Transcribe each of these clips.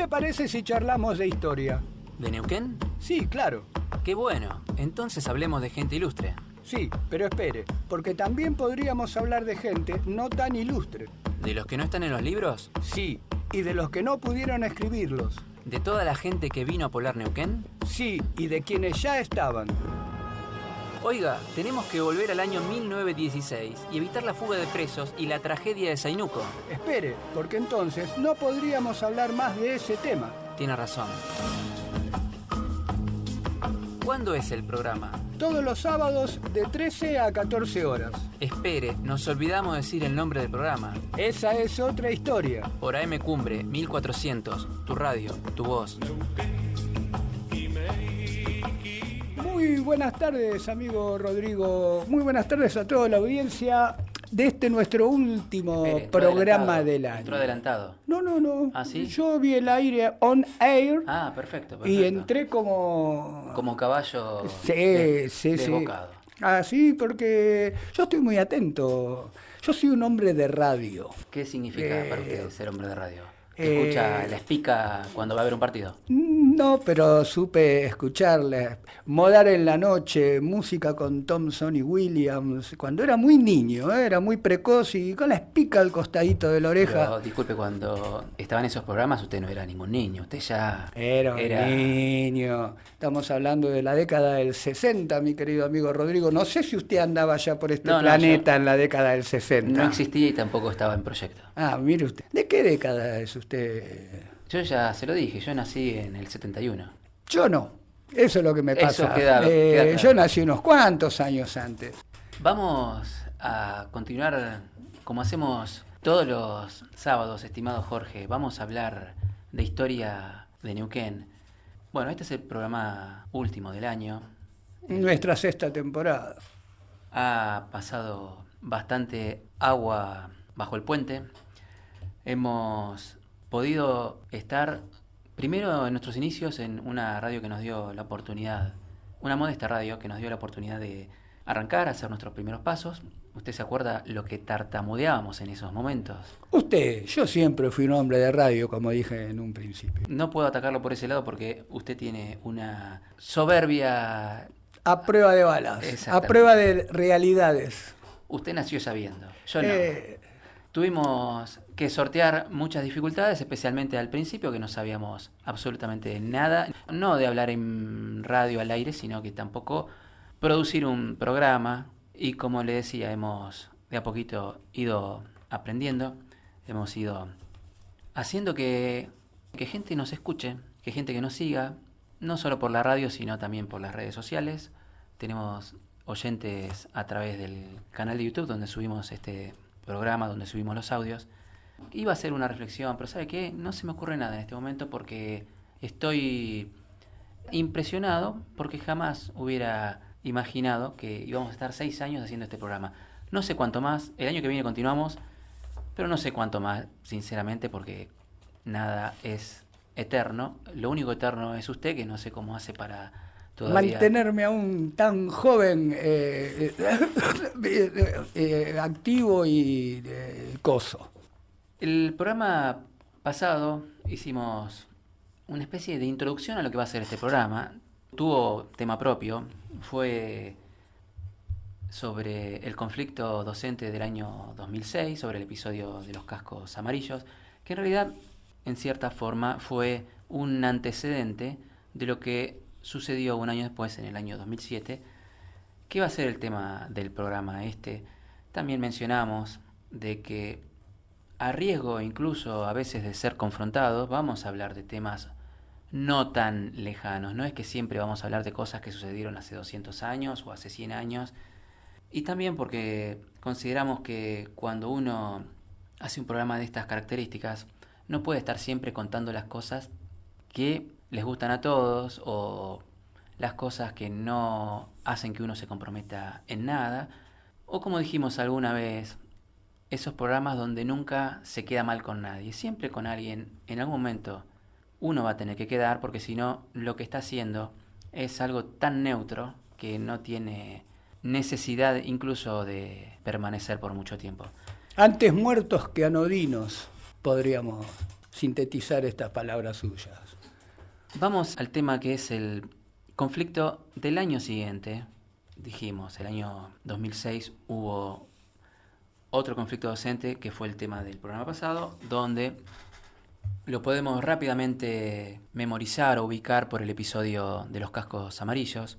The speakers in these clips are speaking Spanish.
le parece si charlamos de historia? ¿De Neuquén? Sí, claro. Qué bueno. Entonces hablemos de gente ilustre. Sí, pero espere, porque también podríamos hablar de gente no tan ilustre. ¿De los que no están en los libros? Sí, y de los que no pudieron escribirlos. ¿De toda la gente que vino a poblar Neuquén? Sí, y de quienes ya estaban. Oiga, tenemos que volver al año 1916 y evitar la fuga de presos y la tragedia de Zainuco. Espere, porque entonces no podríamos hablar más de ese tema. Tiene razón. ¿Cuándo es el programa? Todos los sábados de 13 a 14 horas. Espere, nos olvidamos decir el nombre del programa. Esa es otra historia. Por AM Cumbre 1400, tu radio, tu voz. Muy buenas tardes, amigo Rodrigo. Muy buenas tardes a toda la audiencia de este nuestro último programa del año. Entró adelantado. No. ¿Ah, sí? Yo vi el aire on air. Ah, perfecto. Y entré como... Como caballo Sí. desbocado. Ah, sí, porque yo estoy muy atento. Yo soy un hombre de radio. ¿Qué significa para usted ser hombre de radio? ¿Escucha la espica cuando va a haber un partido? No, pero supe escucharle. Modar en la noche, música con Thompson y Williams, cuando era muy niño, era muy precoz y con la espica al costadito de la oreja. Pero, disculpe, cuando estaba en esos programas usted no era ningún niño, usted ya... Era un niño. Estamos hablando de la década del 60, mi querido amigo Rodrigo. No sé si usted andaba ya por este planeta en la década del 60. No existía y tampoco estaba en proyecto. Ah, mire usted. ¿De qué década es usted? Yo ya se lo dije, yo nací en el 71. Yo no. Eso es lo que me pasa. Eso queda claro. Yo nací unos cuantos años antes. Vamos a continuar como hacemos todos los sábados, estimado Jorge. Vamos a hablar de historia de Neuquén. Bueno, este es el programa último del año. Nuestra sexta temporada. Ha pasado bastante agua bajo el puente. Hemos podido estar primero en nuestros inicios en una radio que nos dio la oportunidad, una modesta radio que nos dio la oportunidad de arrancar, hacer nuestros primeros pasos. ¿Usted se acuerda lo que tartamudeábamos en esos momentos? Yo siempre fui un hombre de radio, como dije en un principio. No puedo atacarlo por ese lado porque usted tiene una soberbia... A prueba de balas, a prueba de realidades. Usted nació sabiendo, yo no. Tuvimos que sortear muchas dificultades, especialmente al principio, que no sabíamos absolutamente nada. No de hablar en radio al aire, sino que tampoco producir un programa. Y como le decía, hemos de a poquito ido aprendiendo, hemos ido haciendo que gente nos escuche, que gente que nos siga, no solo por la radio, sino también por las redes sociales. Tenemos oyentes a través del canal de YouTube, donde subimos este programa, donde subimos los audios. Iba a hacer una reflexión, pero ¿sabe qué? No se me ocurre nada en este momento porque estoy impresionado porque jamás hubiera imaginado que íbamos a estar 6 años haciendo este programa. No sé cuánto más, el año que viene continuamos, pero no sé cuánto más, sinceramente, porque nada es eterno. Lo único eterno es usted, que no sé cómo hace para todavía mantenerme aún tan joven, activo y coso. El programa pasado hicimos una especie de introducción a lo que va a ser este programa. Tuvo tema propio, fue sobre el conflicto docente del año 2006, sobre el episodio de los cascos amarillos, que en realidad, en cierta forma, fue un antecedente de lo que sucedió un año después, en el año 2007, que va a ser el tema del programa este. También mencionamos de que, a riesgo incluso a veces de ser confrontados, vamos a hablar de temas no tan lejanos. No es que siempre vamos a hablar de cosas que sucedieron hace 200 años o hace 100 años. Y también porque consideramos que cuando uno hace un programa de estas características, no puede estar siempre contando las cosas que les gustan a todos o las cosas que no hacen que uno se comprometa en nada. O como dijimos alguna vez, esos programas donde nunca se queda mal con nadie. Siempre con alguien, en algún momento, uno va a tener que quedar, porque si no, lo que está haciendo es algo tan neutro que no tiene necesidad incluso de permanecer por mucho tiempo. Antes muertos que anodinos, podríamos sintetizar estas palabras suyas. Vamos al tema que es el conflicto del año siguiente. Dijimos, el año 2006 hubo otro conflicto docente que fue el tema del programa pasado, donde lo podemos rápidamente memorizar o ubicar por el episodio de los cascos amarillos.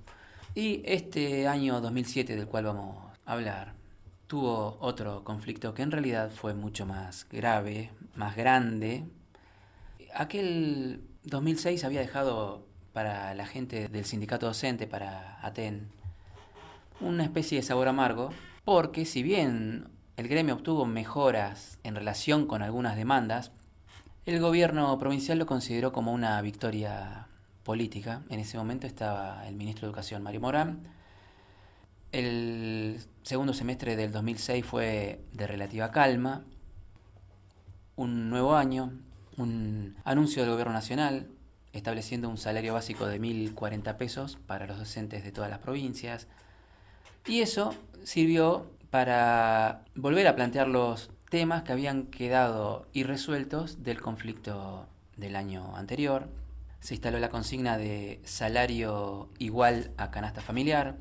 Y este año 2007 del cual vamos a hablar tuvo otro conflicto que en realidad fue mucho más grave, más grande. Aquel 2006 había dejado para la gente del sindicato docente, para ATEN, una especie de sabor amargo, porque si bien el gremio obtuvo mejoras en relación con algunas demandas, el gobierno provincial lo consideró como una victoria política. En ese momento estaba el ministro de Educación, Mario Morán. El segundo semestre del 2006 fue de relativa calma. Un nuevo año, un anuncio del gobierno nacional estableciendo un salario básico de 1.040 pesos para los docentes de todas las provincias. Y eso sirvió para volver a plantear los temas que habían quedado irresueltos del conflicto del año anterior. Se instaló la consigna de salario igual a canasta familiar.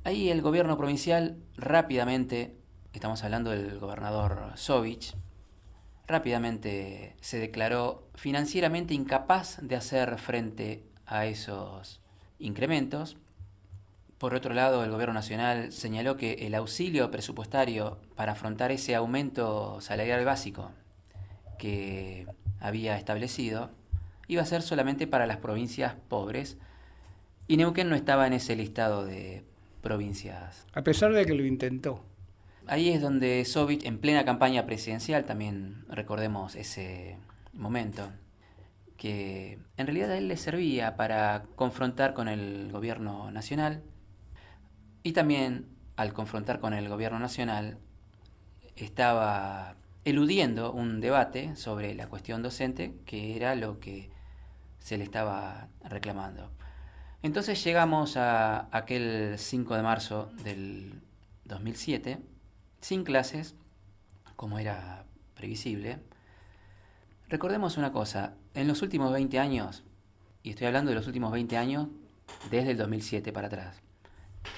Ahí el gobierno provincial rápidamente, estamos hablando del gobernador Sovich, rápidamente se declaró financieramente incapaz de hacer frente a esos incrementos. Por otro lado, el gobierno nacional señaló que el auxilio presupuestario para afrontar ese aumento salarial básico que había establecido iba a ser solamente para las provincias pobres, y Neuquén no estaba en ese listado de provincias. A pesar de que lo intentó. Ahí es donde Sovich, en plena campaña presidencial, también recordemos ese momento, que en realidad a él le servía para confrontar con el gobierno nacional, y también al confrontar con el gobierno nacional estaba eludiendo un debate sobre la cuestión docente, que era lo que se le estaba reclamando. Entonces llegamos a aquel 5 de marzo del 2007, sin clases, como era previsible. Recordemos una cosa, en los últimos 20 años, y estoy hablando de los últimos 20 años desde el 2007 para atrás,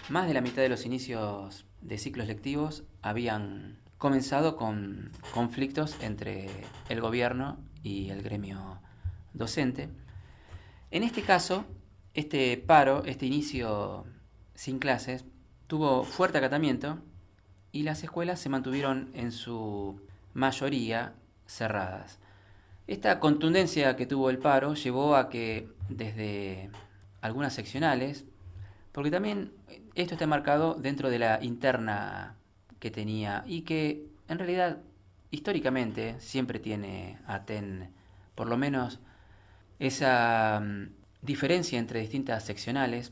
más de la mitad de los inicios de ciclos lectivos habían comenzado con conflictos entre el gobierno y el gremio docente. En este caso, este paro, este inicio sin clases, tuvo fuerte acatamiento y las escuelas se mantuvieron en su mayoría cerradas. Esta contundencia que tuvo el paro llevó a que desde algunas seccionales, porque también esto está marcado dentro de la interna que tenía y que en realidad históricamente siempre tiene ATEN, por lo menos esa diferencia entre distintas seccionales.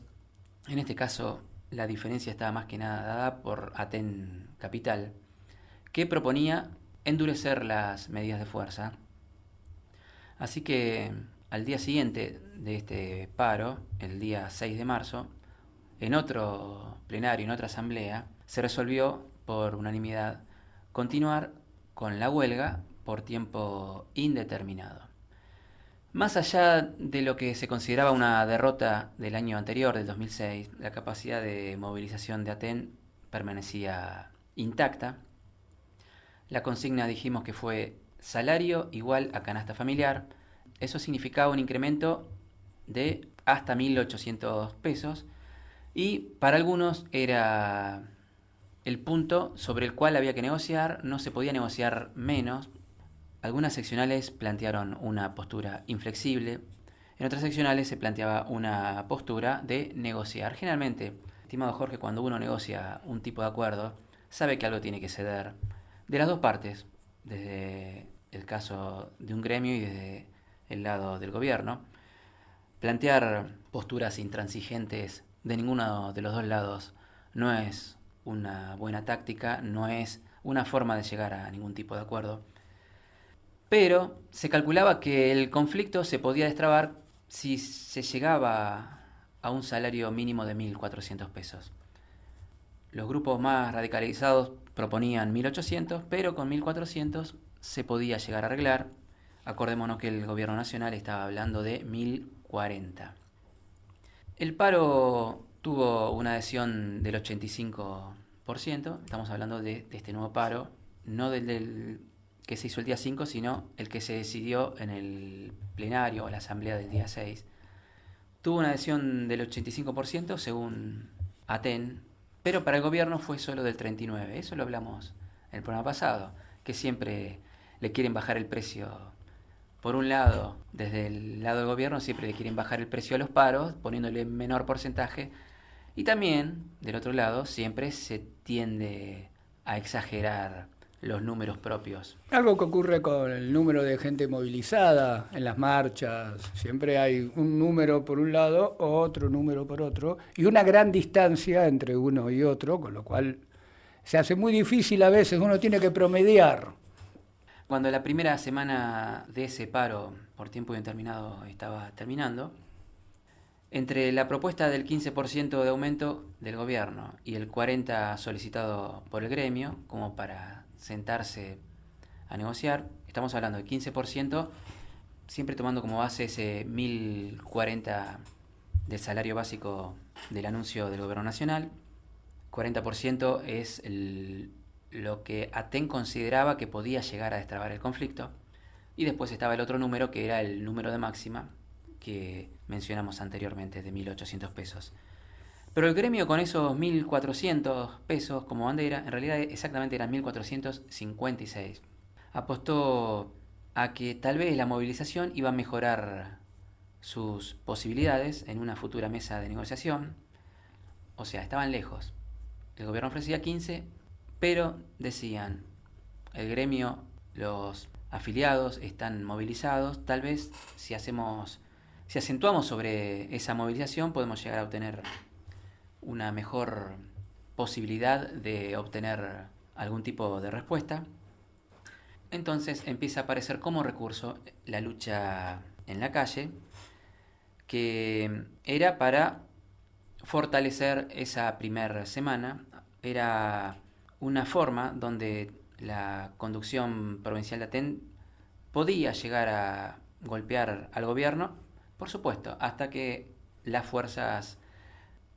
En este caso la diferencia estaba más que nada dada por ATEN Capital, que proponía endurecer las medidas de fuerza. Así que al día siguiente de este paro, el día 6 de marzo, en otro plenario, en otra asamblea, se resolvió por unanimidad continuar con la huelga por tiempo indeterminado. Más allá de lo que se consideraba una derrota del año anterior, del 2006, la capacidad de movilización de ATEN permanecía intacta. La consigna dijimos que fue salario igual a canasta familiar. Eso significaba un incremento de hasta 1.800 pesos y para algunos era el punto sobre el cual había que negociar, no se podía negociar menos. Algunas seccionales plantearon una postura inflexible, en otras seccionales se planteaba una postura de negociar. Generalmente, estimado Jorge, cuando uno negocia un tipo de acuerdo, sabe que algo tiene que ceder de las dos partes, desde el caso de un gremio y desde el lado del gobierno. Plantear posturas intransigentes de ninguno de los dos lados no es una buena táctica, no es una forma de llegar a ningún tipo de acuerdo. Pero se calculaba que el conflicto se podía destrabar si se llegaba a un salario mínimo de 1.400 pesos. Los grupos más radicalizados proponían 1.800, pero con 1.400 se podía llegar a arreglar. Acordémonos que el gobierno nacional estaba hablando de 1040. El paro tuvo una adhesión del 85%. Estamos hablando de este nuevo paro, no del que se hizo el día 5, sino el que se decidió en el plenario o la asamblea del día 6. Tuvo una adhesión del 85% según Aten, pero para el gobierno fue solo del 39%. Eso lo hablamos en el programa pasado, que siempre le quieren bajar el precio. Por un lado, desde el lado del gobierno siempre le quieren bajar el precio a los paros, poniéndole menor porcentaje. Y también, del otro lado, siempre se tiende a exagerar los números propios. Algo que ocurre con el número de gente movilizada en las marchas. Siempre hay un número por un lado, otro número por otro, y una gran distancia entre uno y otro, con lo cual se hace muy difícil a veces, uno tiene que promediar. Cuando la primera semana de ese paro por tiempo indeterminado estaba terminando, entre la propuesta del 15% de aumento del gobierno y el 40% solicitado por el gremio, como para sentarse a negociar, estamos hablando del 15%, siempre tomando como base ese 1040 del salario básico del anuncio del gobierno nacional. 40% es lo que Aten consideraba que podía llegar a destrabar el conflicto, y después estaba el otro número que era el número de máxima que mencionamos anteriormente, de 1.800 pesos. Pero el gremio, con esos 1.400 pesos como bandera, en realidad exactamente eran 1.456. Apostó a que tal vez la movilización iba a mejorar sus posibilidades en una futura mesa de negociación. O sea, estaban lejos. El gobierno ofrecía 15, pero decían, el gremio, los afiliados están movilizados, tal vez si acentuamos sobre esa movilización podemos llegar a obtener una mejor posibilidad de obtener algún tipo de respuesta. Entonces empieza a aparecer como recurso la lucha en la calle, que era para fortalecer esa primera semana. Era una forma donde la conducción provincial de Aten podía llegar a golpear al gobierno, por supuesto, hasta que las fuerzas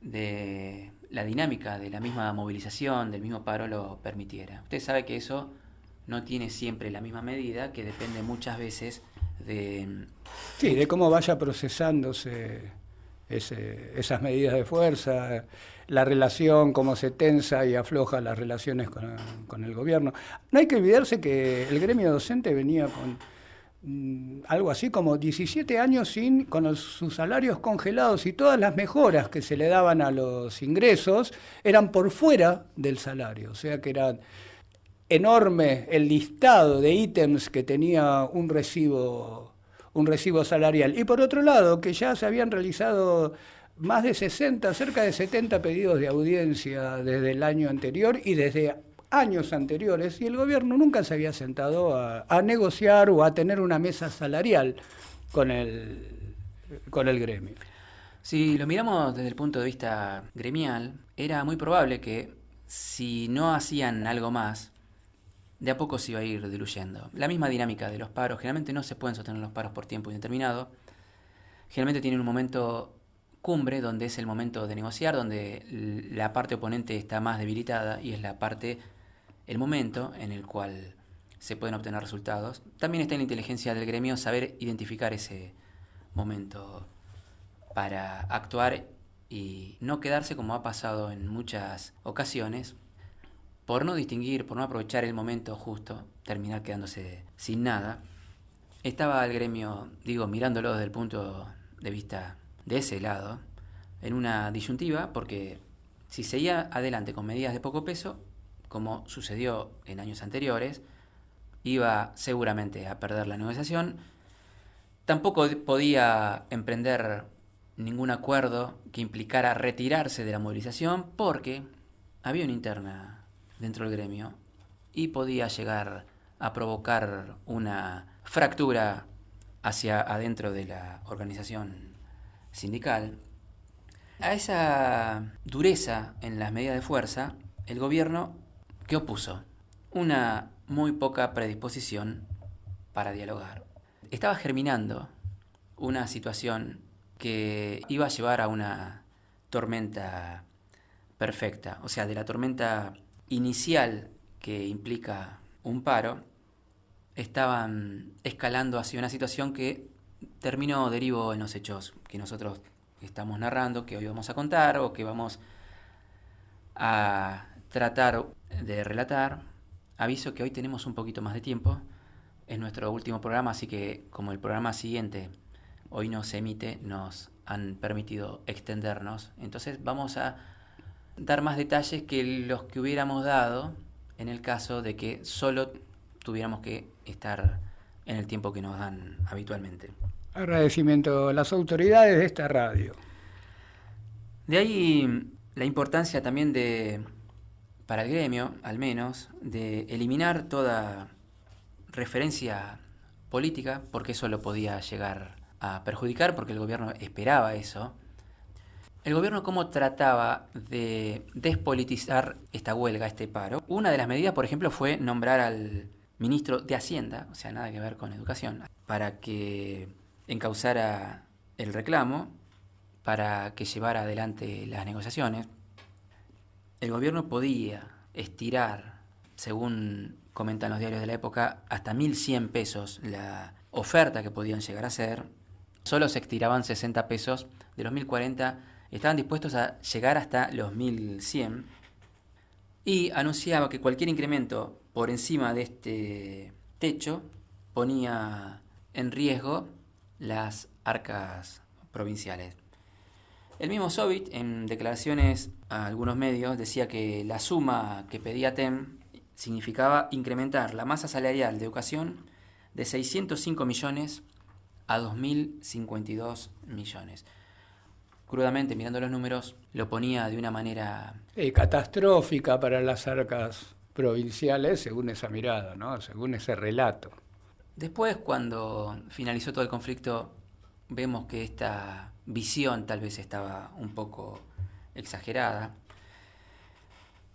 de la dinámica de la misma movilización, del mismo paro, lo permitiera. Usted sabe que eso no tiene siempre la misma medida, que depende muchas veces de... Sí, de cómo vaya procesándose esas medidas de fuerza, la relación, cómo se tensa y afloja las relaciones con el gobierno. No hay que olvidarse que el gremio docente venía con algo así como 17 años con sus salarios congelados, y todas las mejoras que se le daban a los ingresos eran por fuera del salario. O sea que era enorme el listado de ítems que tenía un recibo salarial. Y por otro lado, que ya se habían realizado más de 60, cerca de 70 pedidos de audiencia desde el año anterior y desde años anteriores, y el gobierno nunca se había sentado a negociar o a tener una mesa salarial con el gremio. Si lo miramos desde el punto de vista gremial, era muy probable que si no hacían algo más, de a poco se iba a ir diluyendo. La misma dinámica de los paros, generalmente no se pueden sostener los paros por tiempo indeterminado, generalmente tienen un momento cumbre donde es el momento de negociar, donde la parte oponente está más debilitada y es el momento en el cual se pueden obtener resultados. También está en la inteligencia del gremio saber identificar ese momento para actuar y no quedarse, como ha pasado en muchas ocasiones, por no distinguir, por no aprovechar el momento justo, terminar quedándose sin nada. Estaba el gremio, mirándolo desde el punto de vista de ese lado, en una disyuntiva, porque si seguía adelante con medidas de poco peso, como sucedió en años anteriores, iba seguramente a perder la negociación. Tampoco podía emprender ningún acuerdo que implicara retirarse de la movilización, porque había una interna dentro del gremio y podía llegar a provocar una fractura hacia adentro de la organización sindical. A esa dureza en las medidas de fuerza, el gobierno, ¿qué opuso? Una muy poca predisposición para dialogar. estaba germinando una situación que iba a llevar a una tormenta perfecta. O sea, de la tormenta inicial que implica un paro, estaban escalando hacia una situación que derivó en los hechos que nosotros estamos narrando, que hoy vamos a contar o que vamos a tratar de relatar. Aviso que hoy tenemos un poquito más de tiempo. Es nuestro último programa, así que como el programa siguiente hoy no se emite, nos han permitido extendernos. Entonces vamos a dar más detalles que los que hubiéramos dado en el caso de que solo tuviéramos que estar en el tiempo que nos dan habitualmente. Agradecimiento a las autoridades de esta radio. De ahí la importancia también para el gremio, al menos, de eliminar toda referencia política, porque eso lo podía llegar a perjudicar, porque el gobierno esperaba eso. El gobierno cómo trataba de despolitizar esta huelga, este paro. Una de las medidas, por ejemplo, fue nombrar al ministro de Hacienda, o sea, nada que ver con educación, para que encauzara el reclamo, para que llevara adelante las negociaciones. El gobierno podía estirar, según comentan los diarios de la época, hasta 1.100 pesos la oferta que podían llegar a hacer. Solo se estiraban 60 pesos, de los 1.040 estaban dispuestos a llegar hasta los 1.100 y anunciaba que cualquier incremento por encima de este techo ponía en riesgo las arcas provinciales. El mismo Sovich, en declaraciones a algunos medios, decía que la suma que pedía TEM significaba incrementar la masa salarial de educación de 605 millones a 2.052 millones. Crudamente, mirando los números, lo ponía de una manera Catastrófica para las arcas provinciales, según esa mirada, ¿no? Según ese relato. Después, cuando finalizó todo el conflicto, vemos que esta visión tal vez estaba un poco exagerada.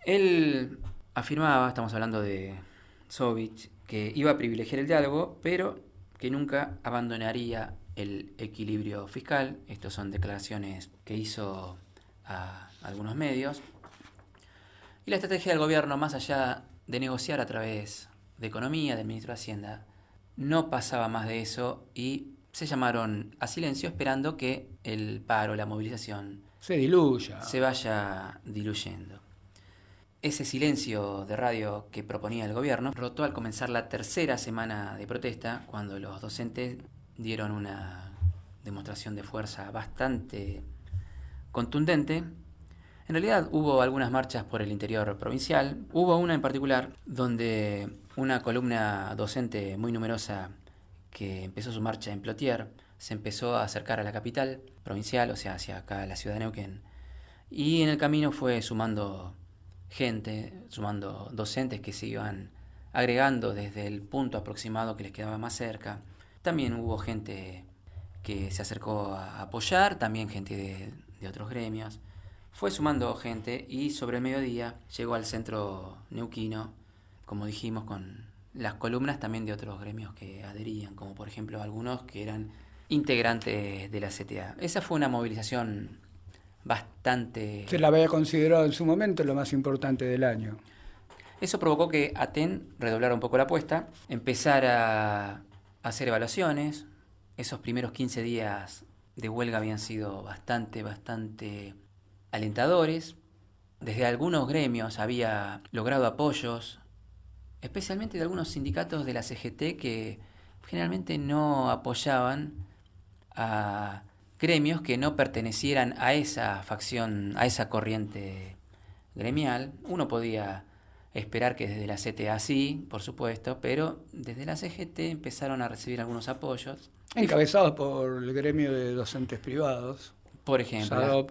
Él afirmaba, estamos hablando de Sovich, que iba a privilegiar el diálogo, pero que nunca abandonaría el equilibrio fiscal. Estas son declaraciones que hizo a algunos medios. Y la estrategia del gobierno, más allá de negociar a través de Economía, del ministro de Hacienda, no pasaba más de eso y se llamaron a silencio esperando que el paro, la movilización, se diluya, se vaya diluyendo. Ese silencio de radio que proponía el gobierno rotó al comenzar la tercera semana de protesta, cuando los docentes dieron una demostración de fuerza bastante contundente. En realidad hubo algunas marchas por el interior provincial. Hubo una en particular donde una columna docente muy numerosa que empezó su marcha en Plotier se empezó a acercar a la capital provincial, o sea, hacia acá, la ciudad de Neuquén. Y en el camino fue sumando gente, sumando docentes que se iban agregando desde el punto aproximado que les quedaba más cerca. También hubo gente que se acercó a apoyar, también gente de otros gremios. Fue sumando gente y sobre el mediodía llegó al centro neuquino, como dijimos, con las columnas también de otros gremios que adherían, como por ejemplo algunos que eran integrantes de la CTA. Esa fue una movilización bastante... Se la había considerado en su momento lo más importante del año. Eso provocó que ATEN redoblara un poco la apuesta, empezara a hacer evaluaciones. Esos primeros 15 días de huelga habían sido bastante alentadores. Desde algunos gremios había logrado apoyos, especialmente de algunos sindicatos de la CGT que generalmente no apoyaban a gremios que no pertenecieran a esa facción, a esa corriente gremial. Uno podía esperar que desde la CTA sí, por supuesto, pero desde la CGT empezaron a recibir algunos apoyos. Encabezados por el gremio de docentes privados. Por ejemplo, SADOP.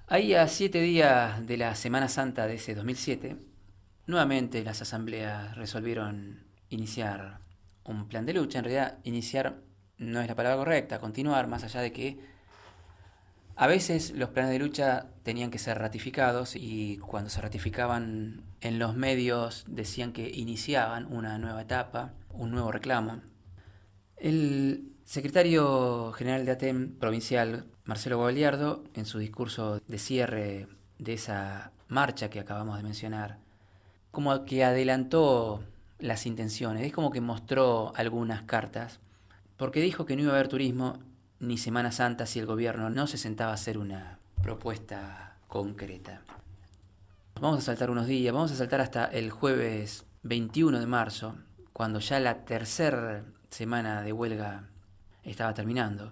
Ahí a 7 días de la Semana Santa de ese 2007, nuevamente las asambleas resolvieron iniciar un plan de lucha. En realidad, iniciar no es la palabra correcta, continuar, más allá de que a veces los planes de lucha tenían que ser ratificados y cuando se ratificaban en los medios decían que iniciaban una nueva etapa, un nuevo reclamo. El secretario general de ATEM provincial, Marcelo Gagliardo, en su discurso de cierre de esa marcha que acabamos de mencionar, como que adelantó las intenciones, es como que mostró algunas cartas, porque dijo que no iba a haber turismo ni Semana Santa si el gobierno no se sentaba a hacer una propuesta concreta. Vamos a saltar unos días, vamos a saltar hasta el jueves 21 de marzo, cuando ya la tercera semana de huelga estaba terminando,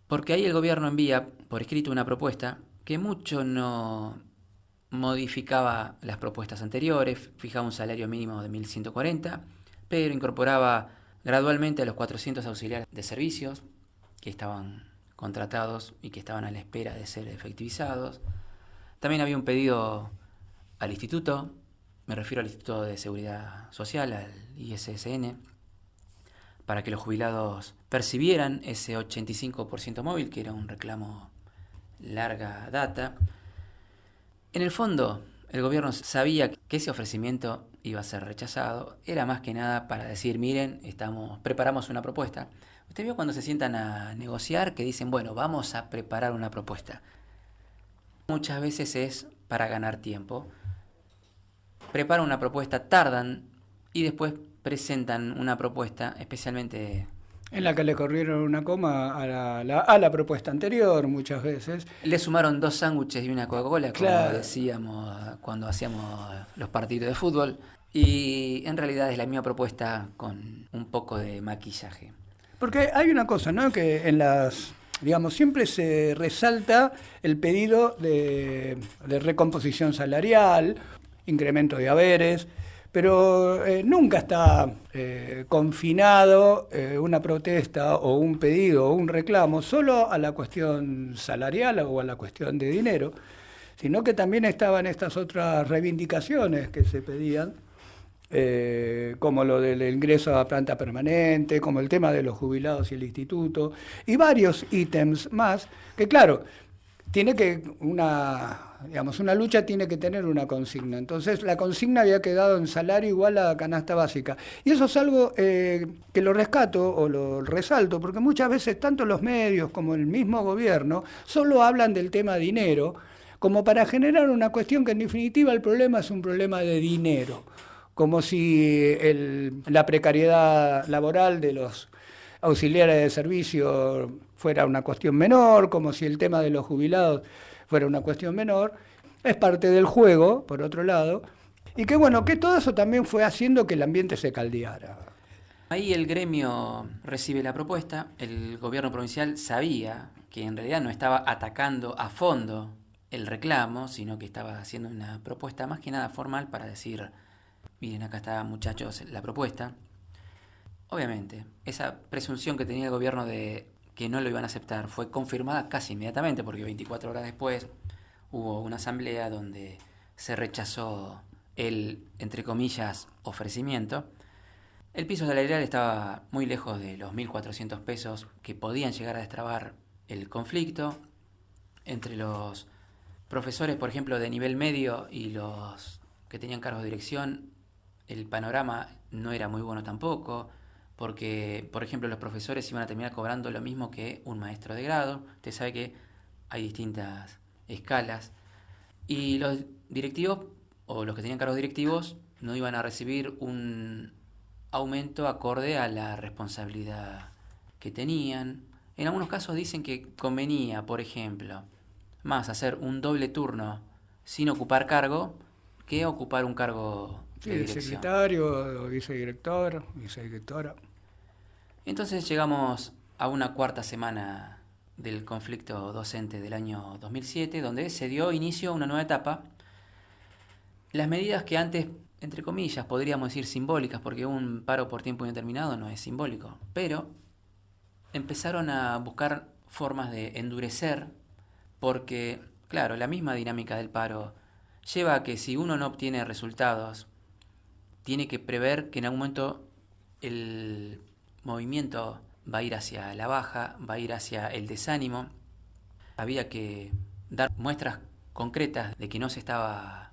porque ahí el gobierno envía por escrito una propuesta que mucho no modificaba las propuestas anteriores, fijaba un salario mínimo de 1.140, pero incorporaba gradualmente a los 400 auxiliares de servicios que estaban contratados y que estaban a la espera de ser efectivizados. También había un pedido al instituto, me refiero al Instituto de Seguridad Social, al ISSN, para que los jubilados percibieran ese 85% móvil, que era un reclamo larga data. En el fondo, el gobierno sabía que ese ofrecimiento iba a ser rechazado. Era más que nada para decir, miren, preparamos una propuesta. Usted vio cuando se sientan a negociar que dicen, bueno, vamos a preparar una propuesta. Muchas veces es para ganar tiempo. Preparan una propuesta, tardan y después presentan una propuesta, especialmente En la que le corrieron una coma a la propuesta anterior muchas veces. le sumaron 2 sándwiches y una Coca-Cola, Claro. como decíamos cuando hacíamos los partidos de fútbol. Y en realidad es la misma propuesta con un poco de maquillaje. Porque hay una cosa, ¿no? Que digamos, siempre se resalta el pedido de recomposición salarial, incremento de haberes, pero nunca está confinado una protesta o un pedido o un reclamo solo a la cuestión salarial o a la cuestión de dinero, sino que también estaban estas otras reivindicaciones que se pedían, como lo del ingreso a planta permanente, como el tema de los jubilados y el instituto, y varios ítems más, que claro, una lucha tiene que tener una consigna. Entonces la consigna había quedado en salario igual a canasta básica. Y eso es algo que lo rescato o lo resalto, porque muchas veces tanto los medios como el mismo gobierno solo hablan del tema dinero, como para generar una cuestión que en definitiva el problema es un problema de dinero, como si la precariedad laboral de los auxiliares de servicio fuera una cuestión menor, como si el tema de los jubilados fuera una cuestión menor. Es parte del juego, por otro lado, y que bueno, que todo eso también fue haciendo que el ambiente se caldeara. Ahí el gremio recibe la propuesta, el gobierno provincial sabía que en realidad no estaba atacando a fondo el reclamo, sino que estaba haciendo una propuesta más que nada formal para decir, miren, acá está, muchachos, la propuesta. Obviamente, esa presunción que tenía el gobierno de que no lo iban a aceptar fue confirmada casi inmediatamente, porque 24 horas después hubo una asamblea donde se rechazó el, entre comillas, ofrecimiento. El piso salarial estaba muy lejos de los 1.400 pesos que podían llegar a destrabar el conflicto. Entre los profesores, por ejemplo, de nivel medio y los que tenían cargos de dirección, el panorama no era muy bueno tampoco, porque, por ejemplo, los profesores iban a terminar cobrando lo mismo que un maestro de grado. Usted sabe que hay distintas escalas. Y los directivos, o los que tenían cargos directivos, no iban a recibir un aumento acorde a la responsabilidad que tenían. En algunos casos dicen que convenía, por ejemplo, más hacer un doble turno sin ocupar cargo que ocupar un cargo de dirección. Secretario, vicedirector, vicedirectora. Entonces llegamos a una cuarta semana del conflicto docente del año 2007, donde se dio inicio a una nueva etapa. Las medidas que antes, entre comillas, podríamos decir simbólicas, porque un paro por tiempo indeterminado no es simbólico, pero empezaron a buscar formas de endurecer, porque, claro, la misma dinámica del paro lleva a que si uno no obtiene resultados, tiene que prever que en algún momento el movimiento va a ir hacia la baja, va a ir hacia el desánimo. Había que dar muestras concretas de que no se estaba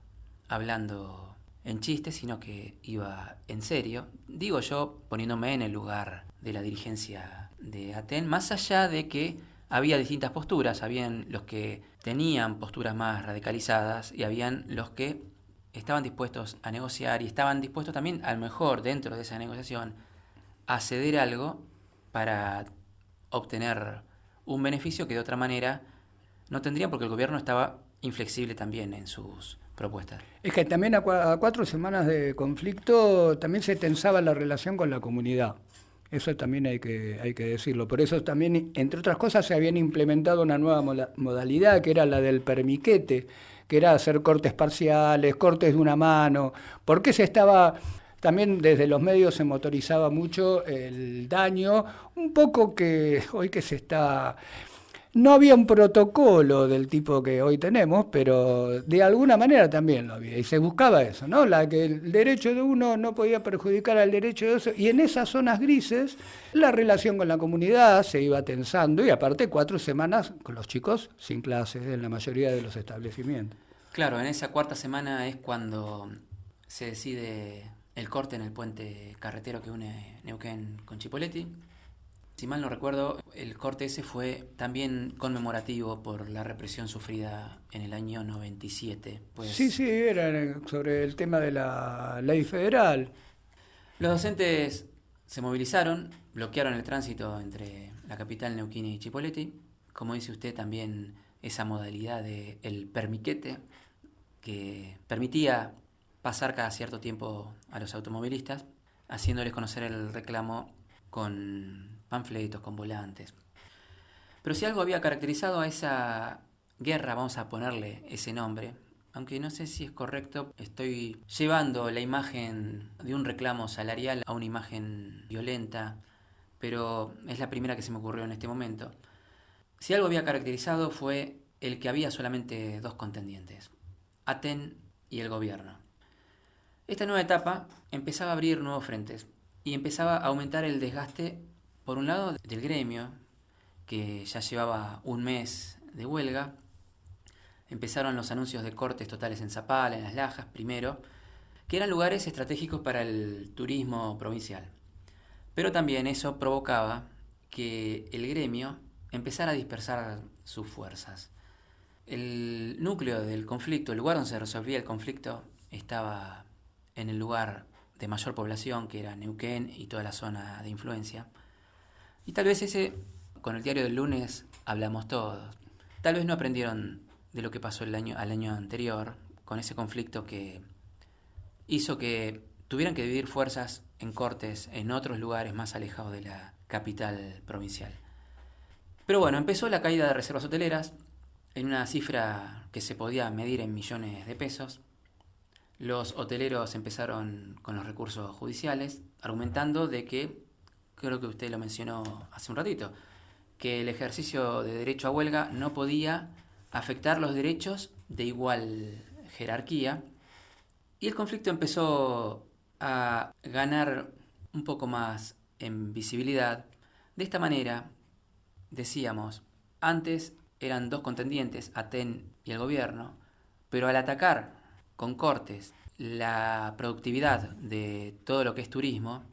hablando en chiste, sino que iba en serio. Digo yo, poniéndome en el lugar de la dirigencia de Aten, más allá de que había distintas posturas, habían los que tenían posturas más radicalizadas y habían los que estaban dispuestos a negociar y estaban dispuestos también, a lo mejor dentro de esa negociación, a ceder algo para obtener un beneficio que de otra manera no tendrían, porque el gobierno estaba inflexible también en sus propuestas. Es que también a 4 semanas de conflicto también se tensaba la relación con la comunidad. Eso también hay que decirlo. Por eso también, entre otras cosas, se habían implementado una nueva modalidad, que era la del permiquete, que era hacer cortes parciales, cortes de una mano, porque se estaba... También desde los medios se motorizaba mucho el daño, un poco que hoy que se está... No había un protocolo del tipo que hoy tenemos, pero de alguna manera también lo había. Y se buscaba eso, ¿no? Que el derecho de uno no podía perjudicar al derecho de otro. Y en esas zonas grises, la relación con la comunidad se iba tensando. Y aparte, 4 semanas con los chicos sin clases en la mayoría de los establecimientos. Claro, en esa cuarta semana es cuando se decide el corte en el puente carretero que une Neuquén con Chipoleti. Si mal no recuerdo, el corte ese fue también conmemorativo por la represión sufrida en el año 97. Pues, sí, era sobre el tema de la ley federal. Los docentes se movilizaron, bloquearon el tránsito entre la capital Neuquén y Chipoleti. Como dice usted, también esa modalidad del permiquete, que permitía pasar cada cierto tiempo a los automovilistas, haciéndoles conocer el reclamo con panfletos, con volantes. Pero si algo había caracterizado a esa guerra, vamos a ponerle ese nombre, aunque no sé si es correcto, estoy llevando la imagen de un reclamo salarial a una imagen violenta, pero es la primera que se me ocurrió en este momento. Si algo había caracterizado fue el que había solamente 2 contendientes, Aten y el gobierno. Esta nueva etapa empezaba a abrir nuevos frentes y empezaba a aumentar el desgaste, por un lado, del gremio, que ya llevaba un mes de huelga. Empezaron los anuncios de cortes totales en Zapala, en Las Lajas, primero, que eran lugares estratégicos para el turismo provincial. Pero también eso provocaba que el gremio empezara a dispersar sus fuerzas. El núcleo del conflicto, el lugar donde se resolvía el conflicto, estaba en el lugar de mayor población, que era Neuquén y toda la zona de influencia. Y tal vez ese, con el diario del lunes, hablamos todos. Tal vez no aprendieron de lo que pasó al año anterior, con ese conflicto que hizo que tuvieran que dividir fuerzas en cortes en otros lugares más alejados de la capital provincial. Pero bueno, empezó la caída de reservas hoteleras en una cifra que se podía medir en millones de pesos. Los hoteleros empezaron con los recursos judiciales, argumentando de que, creo que usted lo mencionó hace un ratito, que el ejercicio de derecho a huelga no podía afectar los derechos de igual jerarquía. Y el conflicto empezó a ganar un poco más en visibilidad. De esta manera, decíamos, antes eran 2 contendientes, Aten y el gobierno, pero al atacar con cortes la productividad de todo lo que es turismo,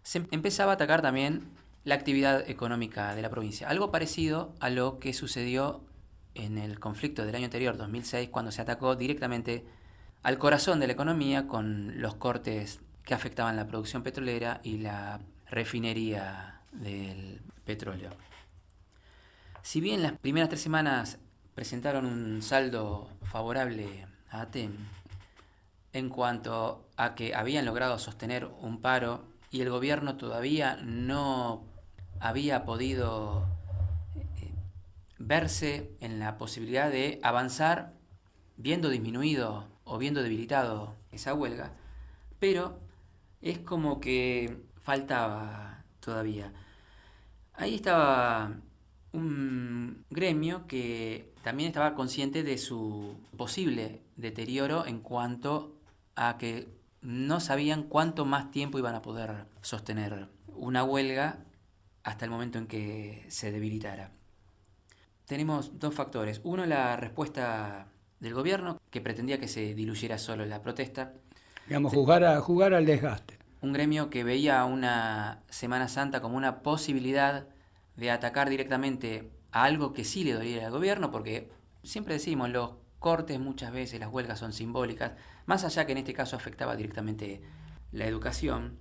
se empezaba a atacar también la actividad económica de la provincia. Algo parecido a lo que sucedió en el conflicto del año anterior, 2006, cuando se atacó directamente al corazón de la economía con los cortes que afectaban la producción petrolera y la refinería del petróleo. Si bien las primeras 3 semanas presentaron un saldo favorable a Aten en cuanto a que habían logrado sostener un paro y el gobierno todavía no había podido verse en la posibilidad de avanzar viendo disminuido o viendo debilitado esa huelga, pero es como que faltaba todavía. Ahí estaba un gremio que también estaba consciente de su posible deterioro en cuanto a que no sabían cuánto más tiempo iban a poder sostener una huelga hasta el momento en que se debilitara. Tenemos 2 factores. Uno, la respuesta del gobierno, que pretendía que se diluyera solo la protesta. Digamos, jugar al desgaste. Un gremio que veía una Semana Santa como una posibilidad de atacar directamente a algo que sí le doliera al gobierno, porque siempre decimos, los cortes muchas veces, las huelgas son simbólicas, más allá que en este caso afectaba directamente la educación.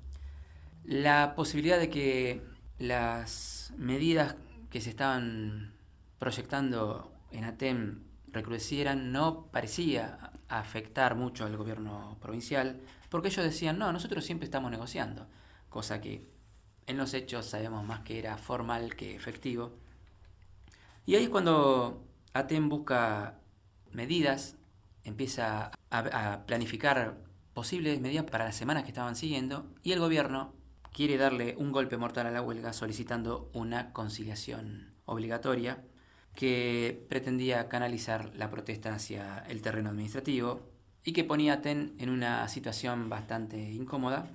La posibilidad de que las medidas que se estaban proyectando en ATEM recrudecieran no parecía afectar mucho al gobierno provincial, porque ellos decían, no, nosotros siempre estamos negociando, cosa que en los hechos sabemos más que era formal que efectivo. Y ahí es cuando ATEM busca medidas, empieza a planificar posibles medidas para las semanas que estaban siguiendo, y el gobierno quiere darle un golpe mortal a la huelga solicitando una conciliación obligatoria que pretendía canalizar la protesta hacia el terreno administrativo y que ponía a ATEM en una situación bastante incómoda.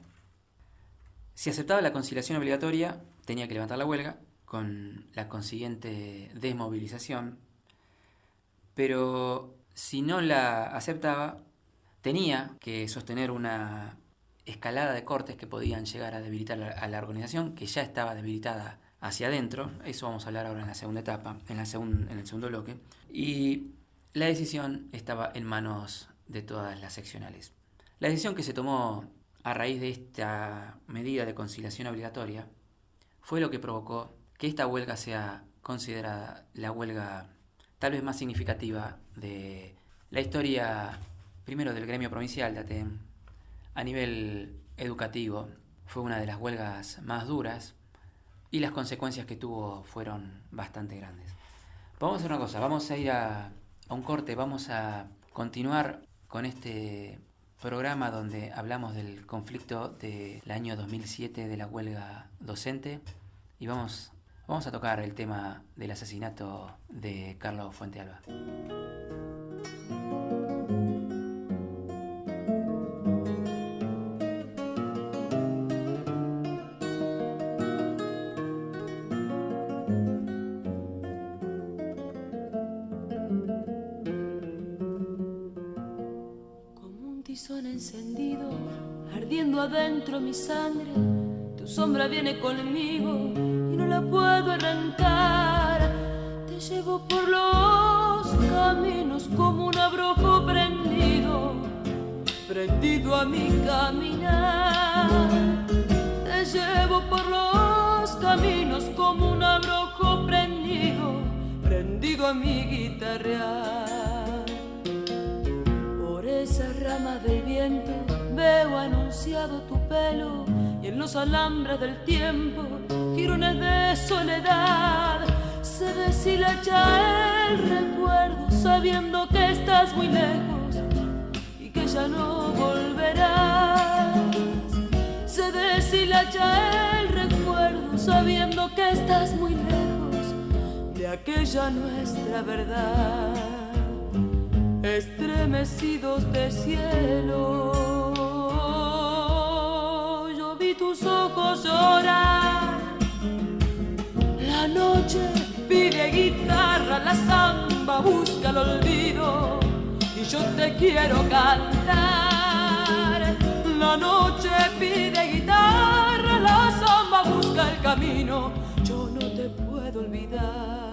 Si aceptaba la conciliación obligatoria, tenía que levantar la huelga con la consiguiente desmovilización, pero si no la aceptaba, tenía que sostener una escalada de cortes que podían llegar a debilitar a la organización, que ya estaba debilitada hacia adentro. Eso vamos a hablar ahora en la segunda etapa, en el segundo bloque. Y la decisión estaba en manos de todas las seccionales. La decisión que se tomó a raíz de esta medida de conciliación obligatoria fue lo que provocó que esta huelga sea considerada la huelga tal vez más significativa de la historia, primero del gremio provincial de ATEM. A nivel educativo fue una de las huelgas más duras y las consecuencias que tuvo fueron bastante grandes. Vamos a hacer una cosa, vamos a ir a un corte, vamos a continuar con este programa donde hablamos del conflicto del año 2007 de la huelga docente y vamos a tocar el tema del asesinato de Carlos Fuentealba. Encendido, ardiendo adentro mi sangre, tu sombra viene conmigo y no la puedo arrancar. Te llevo por los caminos como un abrojo prendido a mi caminar. Te llevo por los caminos como un abrojo prendido a mi guitarrear. Esas ramas del viento veo anunciado tu pelo y en los alambres del tiempo jirones de soledad. Se deshilacha el recuerdo sabiendo que estás muy lejos y que ya no volverás. Se deshilacha el recuerdo sabiendo que estás muy lejos de aquella nuestra verdad. Estremecidos de cielo, yo vi tus ojos llorar. La noche pide guitarra, la samba busca el olvido y yo te quiero cantar. La noche pide guitarra, la samba busca el camino, yo no te puedo olvidar.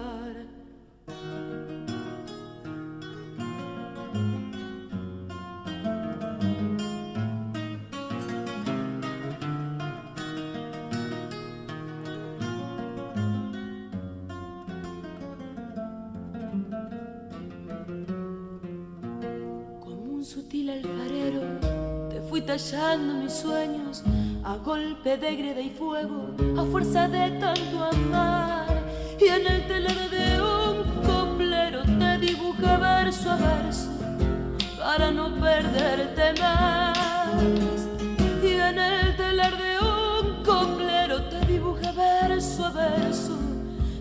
Sutil alfarero, te fui tallando mis sueños a golpe de greda y fuego, a fuerza de tanto amar. Y en el telar de un coplero te dibujé verso a verso para no perderte más. Y en el telar de un coplero te dibujé verso a verso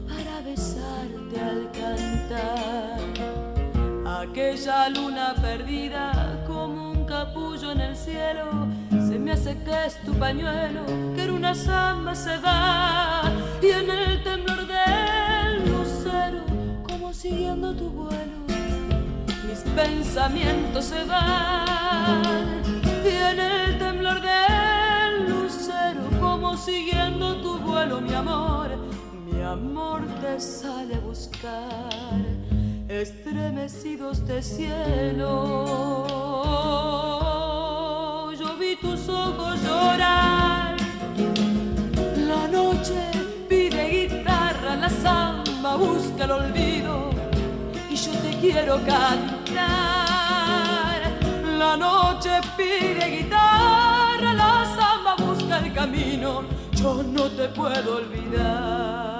para besarte al cantar. Aquella luna perdida como un capullo en el cielo, se me hace que es tu pañuelo, que en una samba se va. Y en el temblor del lucero, como siguiendo tu vuelo, mis pensamientos se van. Y en el me sale a buscar, estremecidos de cielo. Yo vi tus ojos llorar, la noche pide guitarra, la samba busca el olvido y yo te quiero cantar. La noche pide guitarra, la samba busca el camino, yo no te puedo olvidar.